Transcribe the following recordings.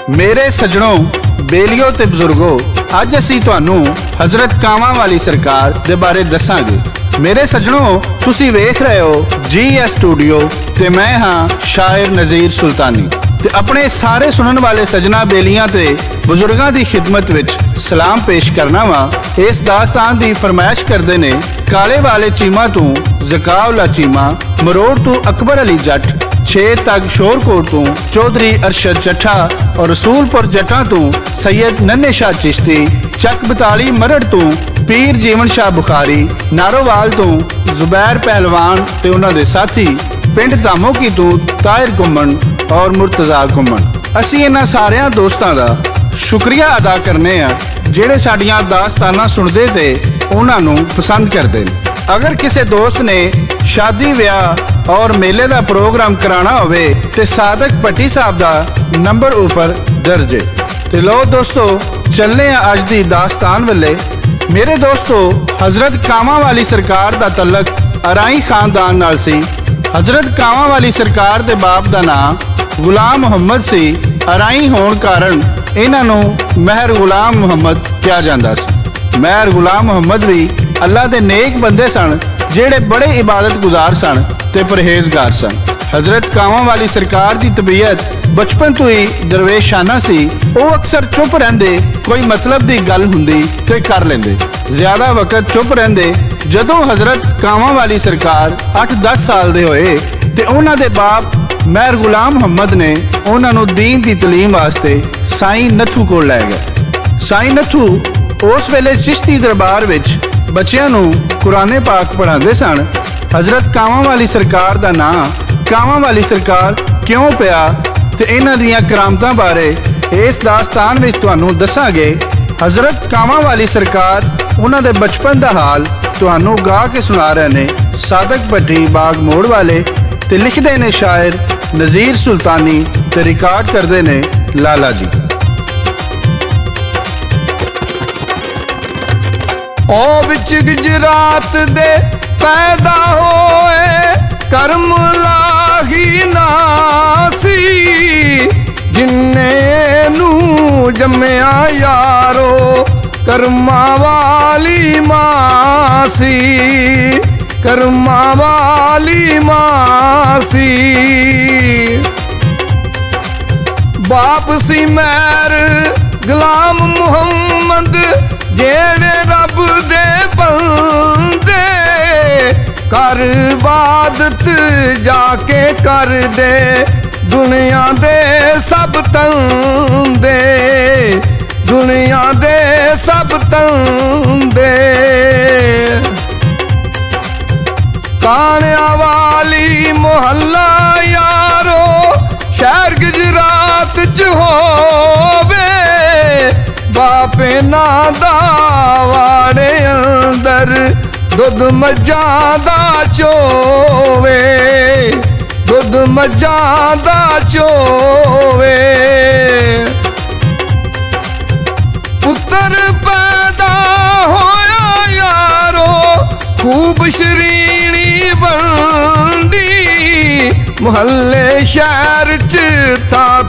मेरे सजणों, बेलियो ते बुजुर्गो, अज असीं तुहानूं हजरत कावां वाली सरकार दे बारे दसांगे। मेरे सजणों, तुसीं वेख रहे हो GS स्टूडियो ते मैं हाँ शायर नज़ीर सुल्तानी ते अपने सारे सुनन वाले सजना बेलियां ते बुजुर्गां दी खिदमत विच सलाम पेश करना वा। इस दास्तान दी फरमाइश करदे ने काले वाले चीमा तू ज़काउला चीमा, मरोड़ तू अकबर अली जट, 6 तक शोरकोट तू चौधरी अरशद जट्ठा और रसूलपुर जट्टा तू सैयद नन्हे शाह चिश्ती, चक बताली मरड़ तू पीर जीवन शाह बुखारी, नारोवाल तू जुबैर पहलवान ते उन्हां दे साथी, पिंड धामोकी तू ताहिर घुम्मन और मुर्तजा घुम्मन। असीं इन्हां सारियां दोस्तां दा शुक्रिया अदा करने आ ਜਿਹੜੇ ਸਾਡੀਆਂ ਦਾਸਤਾਨਾਂ ਸੁਣਦੇ ਤੇ ਉਹਨਾਂ ਨੂੰ ਪਸੰਦ ਕਰਦੇ ਨੇ। अगर किसी दोस्त ने शादी ब्याह और मेले का प्रोग्राम कराना होवे ते सादक भट्टी साहब का नंबर ऊपर दर्ज है। ते लो दोस्तों, चलने अज दी दास्तान वाले। मेरे दोस्तों, हजरत कावां वाली सरकार का तलक अराई खानदान नाल सी। हजरत कावां वाली सरकार के बाप का नाम गुलाम मुहम्मद सी। अराई होने कारण इन्हां नूं महर गुलाम मुहम्मद कहा जाता सी। महर गुलाम मुहम्मद भी अल्लाह दे नेक बंदे सन, जेड़े बड़े इबादत गुजार सन ते परहेजगार सन। हजरत कावां वाली सरकार की तबीयत बचपन तो ही दरवेशाना सी। वो अक्सर चुप रहंदे, कोई मतलब की गल हुंदी ते कर लेंदे। ज्यादा वक्त चुप रहंदे। जदों हजरत कावां वाली सरकार 8-10 साल दे होए ते उन्हां दे बाप महर गुलाम मुहम्मद ने उन्हां नूं दीन की तलीम वास्ते साईं नथू कोल लै गए। साईं नथू उस वेले चिश्ती दरबार विच बच्चियां नूं कुराने पाक पढ़ाते सन। हजरत कावां वाली सरकार का नाम कावां वाली सरकार क्यों पिया ते इन्हां दीयां करामतां बारे इस दास्तान विच तुहानूं दसांगे। हजरत कावां वाली सरकार उन्हां दे बचपन का हाल तुहानूं गा के सुना रहे ने सादक भट्टी बाग मोड़ वाले ते लिखदे ने शायर नज़ीर सुल्तानी ते रिकॉर्ड करदे ने लाला जी। ओ विच गुजरात दे पैदा होए करम लाही नासी, जिन्ने नू जम्मिया यारो करमा वाली मासी, करमा वाली मासी। बाप सी महर गुलाम मुहम्मद, जेड़े रब दे बंदे कर इबादत जाके कर दे दुनिया दे सब तंदे, दुनिया दे सब तंदे। कान्या वाली मोहल्ला यारो शहर गुजरात च होवे, बापे ना दा वाड़े अंदर दुध मज्जां दा चोवे, दुध मज्जां दा चोवे। पुत्तर पैदा होया यारो खूब शरीनी बंदी, मुहल्ले शहर च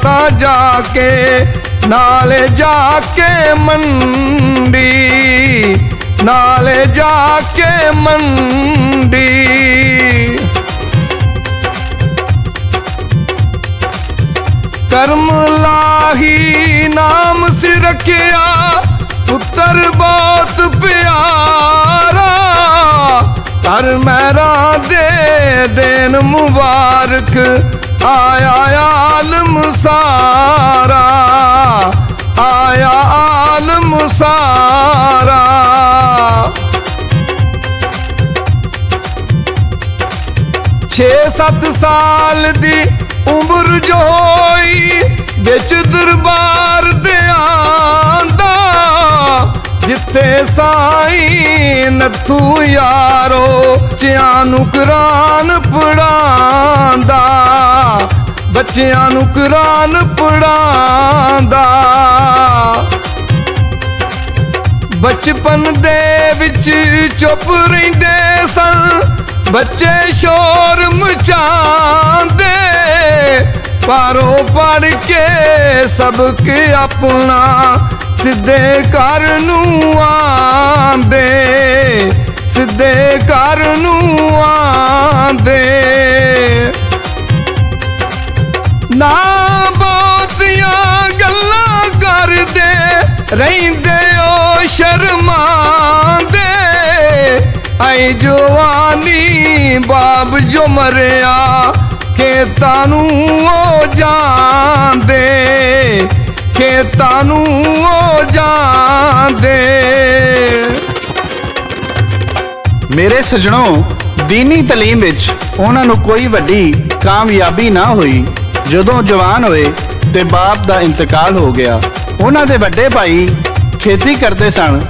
था जाके नाले जाके मंडी, नाले जाके मंडी। करम लाही नाम से रखिया पुत्र बहुत प्यारा, कर मेरा दे देन मुबारक आया आलम सारा, आया आलम सारा। 6-7 साल दी उम्र जो होई बिच दरबार दे आंदा, जिथे साईं नथू यारो बच्चियां नूं कुरान पढ़ांदा, बच्चियां नूं कुरान पढ़ांदा। बचपन दे विच चुप रहिंदे सन बच्चे, शोर मचांदे पारों पढ़ के सबक अपना सिद्धे घर नूं आंदे, सिद्धे घर नूं आंदे। ना बहुतियां गल्लां करदे रहिंदे ओ शर्मांदे, आई जवानी बाप जो मरिया खेतां नूं ओ जांदे, खेतां नूं ओ जांदे। मेरे सजणों, दीनी तलीम विच ਉਹਨਾਂ ਨੂੰ ਕੋਈ ਵੱਡੀ ਕਾਮਯਾਬੀ ਨਾ ਹੋਈ। ਜਦੋਂ ਜਵਾਨ ਹੋਏ ਤੇ ਬਾਪ ਦਾ ਇੰਤਕਾਲ ਹੋ ਗਿਆ। ਉਹਨਾਂ ਦੇ ਵੱਡੇ ਭਾਈ ਖੇਤੀ ਕਰਦੇ ਸਨ।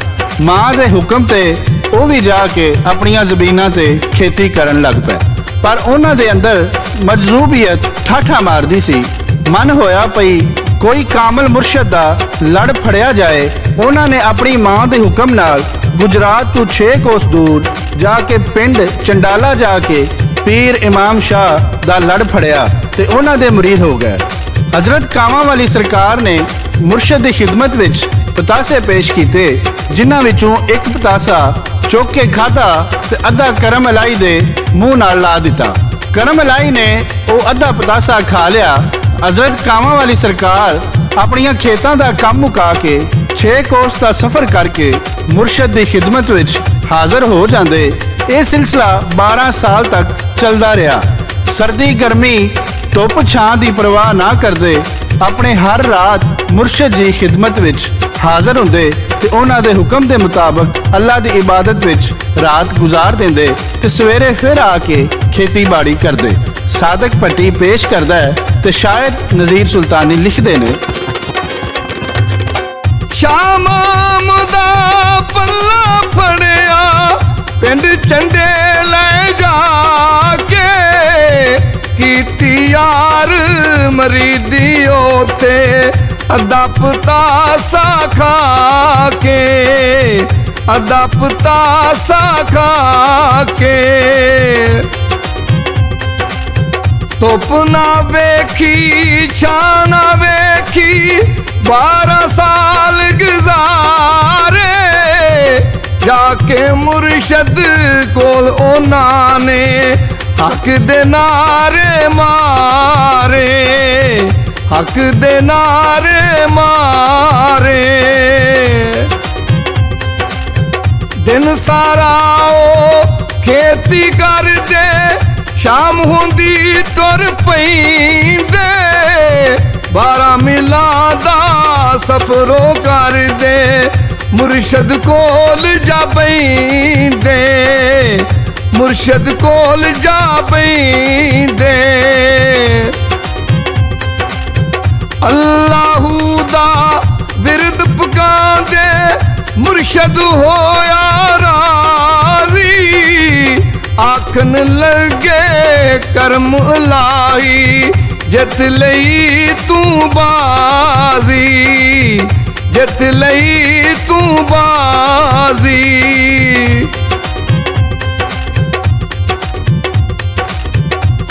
ਮਾਂ ਦੇ ਹੁਕਮ ਤੇ ਉਹ ਵੀ ਜਾ ਕੇ ਆਪਣੀਆਂ ਜ਼ਮੀਨਾਂ ਤੇ ਖੇਤੀ ਕਰਨ ਲੱਗ ਪਏ। ਪਰ ਉਹਨਾਂ ਦੇ ਅੰਦਰ ਮਜਜ਼ੂਬੀਅਤ ਠਾਠਾ ਮਾਰਦੀ ਸੀ। ਮਨ ਹੋਇਆ ਪਈ ਕੋਈ ਕਾਮਲ ਮੁਰਸ਼ਦ ਦਾ ਲੜ ਫੜਿਆ ਜਾਏ। ਉਹਨਾਂ ਨੇ ਆਪਣੀ ਮਾਂ ਦੇ ਹੁਕਮ ਨਾਲ ਗੁਜਰਾਤ ਤੋਂ 6 ਕੋਸ ਦੂਰ ਜਾ ਕੇ ਪਿੰਡ ਚੰਡਾਲਾ ਜਾ ਕੇ ਪੀਰ ਇਮਾਮ ਸ਼ਾਹ ਦਾ ਲੜ ਫੜਿਆ ਤੇ ਉਹਨਾਂ ਦੇ ਮੁਰੀਦ ਹੋ ਗਏ। ਹਜ਼ਰਤ ਕਾਵਾਂ ਵਾਲੀ ਸਰਕਾਰ ਨੇ ਮੁਰਸ਼ਦ ਦੀ ਖਿਦਮਤ ਵਿੱਚ ਪਤਾਸੇ ਪੇਸ਼ ਕੀਤੇ, ਜਿਨ੍ਹਾਂ ਵਿੱਚੋਂ ਇੱਕ ਪਤਾਸਾ ਚੁੱਕ ਕੇ ਖਾਧਾ ਤੇ ਅੱਧਾ ਕਰਮ ਅਲਾਈ ਦੇ ਮੂੰਹ ਨਾਲ ਲਾ ਦਿੱਤਾ। ਕਰਮ ਅਲਾਈ ਨੇ ਉਹ ਅੱਧਾ ਪਤਾਸਾ ਖਾ ਲਿਆ। ਹਜ਼ਰਤ ਕਾਵਾਂ ਵਾਲੀ ਸਰਕਾਰ ਆਪਣੀਆਂ ਖੇਤਾਂ ਦਾ ਕੰਮ ਮੁਕਾ ਕੇ 6 ਕੋਸ ਦਾ ਸਫ਼ਰ ਕਰਕੇ ਮੁਰਸ਼ਦ ਦੀ ਖਿਦਮਤ ਵਿੱਚ ਹਾਜ਼ਰ ਹੋ ਜਾਂਦੇ। ਇਹ ਸਿਲਸਿਲਾ 12 ਸਾਲ ਤੱਕ ਚੱਲਦਾ ਰਿਹਾ। ਸਰਦੀ ਗਰਮੀ ਧੁੱਪ ਛਾਂ ਦੀ ਪਰਵਾਹ ਨਾ ਕਰਦੇ ਆਪਣੇ ਹਰ ਰਾਤ ਮੁਰਸ਼ਦ ਦੀ ਖਿਦਮਤ ਵਿੱਚ ਹਾਜ਼ਰ ਹੁੰਦੇ ਤੇ ਉਹਨਾਂ ਦੇ ਹੁਕਮ ਦੇ ਮੁਤਾਬਕ ਅੱਲਾ ਦੀ ਇਬਾਦਤ ਵਿੱਚ ਰਾਤ ਗੁਜ਼ਾਰ ਦਿੰਦੇ ਤੇ ਸਵੇਰੇ ਫਿਰ ਆ ਕੇ ਖੇਤੀਬਾੜੀ ਕਰਦੇ। ਸਾਦਕ ਭੱਟੀ ਪੇਸ਼ ਕਰਦਾ ਹੈ ਤੇ ਸ਼ਾਇਰ ਨਜ਼ੀਰ ਸੁਲਤਾਨੀ ਲਿਖਦੇ ਨੇ, ਸ਼ਾਮਾਮ ਦਾ ਪੱਲਾ ਫੜਿਆ ਪਿੰਡ ਚੰਡੇ ਲੈ ਜਾ ਕੇ, ਕੀਤੀ ਯਾਰ ਮਰੀਦੀ ਉਤੇ ਅੱਧਾ ਪਤਾਸਾ ਖਾ ਕੇ, ਅੱਧਾ ਪਤਾਸਾ ਖਾ ਕੇ। ਧੁੱਪ ਨਾ ਵੇਖੀ ਛਾਂ ਨਾ ਵੇਖੀ 12 ਸਾਲ ਗੁਜ਼ਾਰੇ, ਜਾ ਕੇ ਮੁਰਸ਼ਦ ਕੋਲ ਉਹਨਾਂ ਨੇ ਹੱਕ ਦੇ ਨਾਰੇ ਮਾਰੇ, ਹੱਕ ਦੇ ਨਾਰੇ ਮਾਰੇ। ਦਿਨ ਸਾਰਾ ਉਹ ਖੇਤੀ ਕਰਦੇ, ਸ਼ਾਮ ਹੁੰਦੀ ਤੁਰ ਪੈਂਦੇ, 12 ਮੀਲਾਂ ਦਾ ਸਫ਼ਰੋਂ ਕਰਦੇ ਮੁਰਸ਼ਦ ਕੋਲ ਜਾ ਬੈਂਦੇ, ਮੁਰਸ਼ਦ ਕੋਲ ਜਾ ਬੈਂਦੇ। ਅੱਲਾਹੂ ਦਾ ਵਿਰਦ ਪਕਾਂਦੇ ਮੁਰਸ਼ਦ ਹੋਇਆ ਰਾਜ਼ੀ, ਆਖਣ ਲੱਗੇ ਕਰਮ ਲਾਈ ਜਿੱਤ ਲਈ ਤੂੰ ਬਾਜ਼ੀ, ਜਿੱਤ ਲਈ ਤੂੰ ਬਾਜ਼ੀ।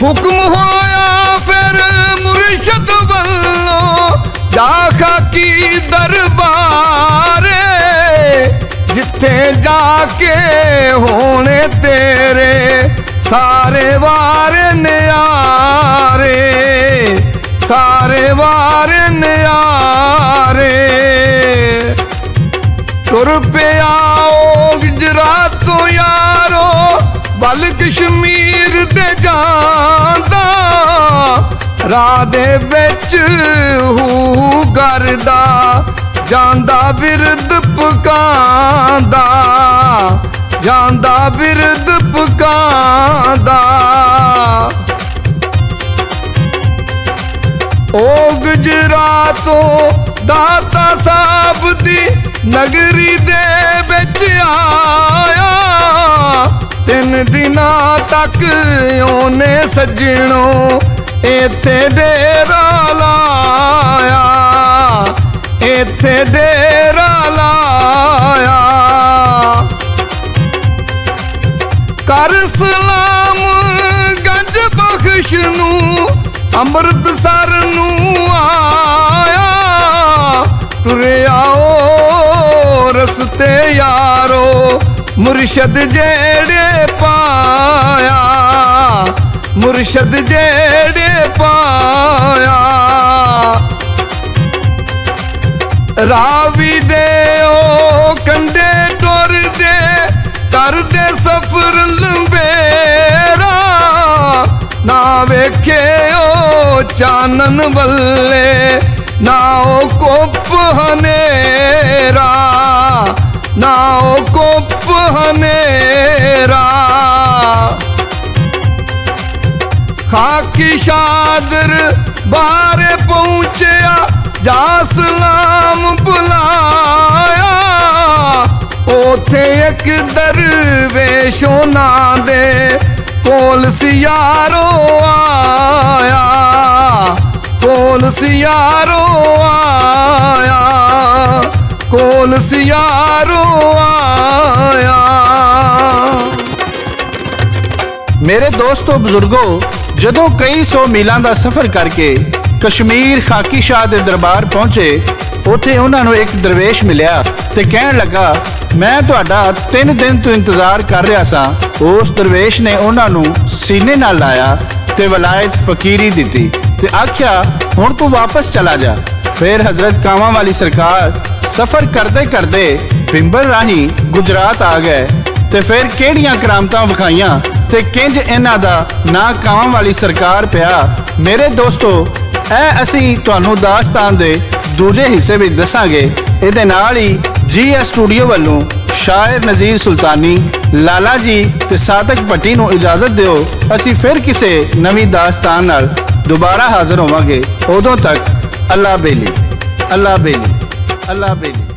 ਹੁਕਮ ਹੋਇਆ ਫਿਰ ਮੁਰਸ਼ਦ ਵੱਲੋਂ ਜਾ ਖਾਕੀ ਦਰਬਾਰੇ, ਜਿੱਥੇ ਜਾ ਕੇ ਹੋਣੇ ਤੇਰੇ ਸਾਰੇ ਵਾਰ ਨਿਆਰੇ, ਸਾਰੇ ਵਾਰ ਨਿਆਰੇ। ਤੁਰ ਪਿਆ ਉਹ ਗੁਜਰਾਤ ਤੋਂ ਯਾਰੋ ਵੱਲ ਕਸ਼ਮੀਰ ਦੇ ਜਾਂਦਾ, ਰਾਹ ਦੇ ਵਿੱਚ ਹੂ ਕਰਦਾ ਜਾਂਦਾ ਬਿਰਦ ਪਕਾਂਦਾ, ਜਾਂਦਾ ਬਿਰਦ ਪਕਾਂਦਾ। ਉਹ ਗੁਜਰਾਤੋਂ ਦਾਤਾ ਸਾਹਿਬ ਦੀ ਨਗਰੀ ਦੇ ਵਿੱਚ ਆਇਆ, 3 ਦਿਨਾਂ ਤੱਕ ਉਹਨੇ ਸੱਜਣੋ ਇੱਥੇ ਡੇਰਾ ਲਾਇਆ, ਇੱਥੇ ਡੇਰਾ ਲਾਇਆ। ਕਰ ਸਲਾਮ ਗੰਜ ਬਖਸ਼ ਨੂੰ ਅੰਮ੍ਰਿਤਸਰ ਨੂੰ ਆਇਆ, ਟੁਰਿਆ ਓ ਰਸਤੇ ਯਾਰੋ, ਮੁਰਸ਼ਦ ਜਿਹੜੇ ਪਾਇਆ, ਮੁਰਸ਼ਦ ਜਿਹੜੇ ਪਾਇਆ। ਰਾਵੀ ਦੇ ਓ ਕੰਢੇ ਟੁਰਦੇ, ਕਰਦੇ ਸਫ਼ਰ ਲੰਬੇਰਾ, ਨਾ ਵੇਖਿਓ ਚਾਨਣ ਵੱਲੇ, ਨਾ ਉਹ ਕੁੱਪ ਹਨੇਰਾ, ਨਾ ਉਹ ਕੁੱਪ ਹਨੇਰਾ। ਖਾਕੀ ਸ਼ਾਦਰ ਬਾਰੇ ਪਹੁੰਚਿਆ, ਜਾ ਸਲਾਮ ਬੁਲਾਇਆ, ਉਥੇ ਇੱਕ ਦਰਵੇਸ਼ ਉਹਨਾਂ ਦੇ ਕੋਲ ਸਿਆਰੋ ਆਇਆ, ਕੋਲ ਸਿਆਰੋ ਆਇਆ, ਕੋਲ ਸਿਆਰੋ ਆਇਆ। ਮੇਰੇ ਦੋਸਤੋ ਬਜ਼ੁਰਗੋ, ਜਦੋਂ ਕਈ ਸੌ ਮੀਲਾਂ ਦਾ ਸਫ਼ਰ ਕਰਕੇ ਕਸ਼ਮੀਰ ਖਾਕੀ ਸ਼ਾਹ ਦੇ ਦਰਬਾਰ ਪਹੁੰਚੇ, ਉੱਥੇ ਉਹਨਾਂ ਨੂੰ ਇੱਕ ਦਰਵੇਸ਼ ਮਿਲਿਆ ਤੇ ਕਹਿਣ ਲੱਗਾ, ਮੈਂ ਤੁਹਾਡਾ 3 ਦਿਨ ਤੋਂ ਇੰਤਜ਼ਾਰ ਕਰ ਰਿਹਾ ਸਾਂ। ਉਸ ਦਰਵੇਸ਼ ਨੇ ਉਹਨਾਂ ਨੂੰ ਸੀਨੇ ਨਾਲ ਲਾਇਆ ਤੇ ਵਲਾਇਤ ਫਕੀਰੀ ਦਿੱਤੀ ਤੇ ਆਖਿਆ, ਹੁਣ ਤੂੰ ਵਾਪਸ ਚਲਾ ਜਾ। ਫਿਰ ਹਜ਼ਰਤ ਕਾਵਾਂ ਵਾਲੀ ਸਰਕਾਰ ਸਫ਼ਰ ਕਰਦੇ ਕਰਦੇ ਪਿੰਬਰ ਰਾਹੀਂ ਗੁਜਰਾਤ ਆ ਗਏ ਤੇ ਫਿਰ ਕਿਹੜੀਆਂ ਕਰਾਮਤਾਂ ਵਿਖਾਈਆਂ ਤੇ ਕਿੰਜ ਇਹਨਾਂ ਦਾ ਨਾਂ ਕਾਵਾਂ ਵਾਲੀ ਸਰਕਾਰ ਪਿਆ। ਮੇਰੇ ਦੋਸਤੋ, ਇਹ ਅਸੀਂ ਤੁਹਾਨੂੰ ਦਾਸਤਾਨ ਦੇ ਦੂਜੇ ਹਿੱਸੇ ਵਿੱਚ ਦੱਸਾਂਗੇ। ਇਹਦੇ ਨਾਲ ਹੀ GS ਸਟੂਡੀਓ ਵੱਲੋਂ ਸ਼ਾਇਰ ਨਜ਼ੀਰ ਸੁਲਤਾਨੀ, ਲਾਲਾ ਜੀ ਤੇ ਸਾਦਕ ਭੱਟੀ ਨੂੰ ਇਜਾਜ਼ਤ ਦਿਓ। ਅਸੀਂ ਫਿਰ ਕਿਸੇ ਨਵੀਂ ਦਾਸਤਾਨ ਨਾਲ ਦੁਬਾਰਾ ਹਾਜ਼ਰ ਹੋਵਾਂਗੇ। ਉਦੋਂ ਤੱਕ ਅੱਲਾ ਬੇਲੀ, ਅੱਲਾ ਬੇਲੀ, ਅੱਲਾ ਬੇਲੀ।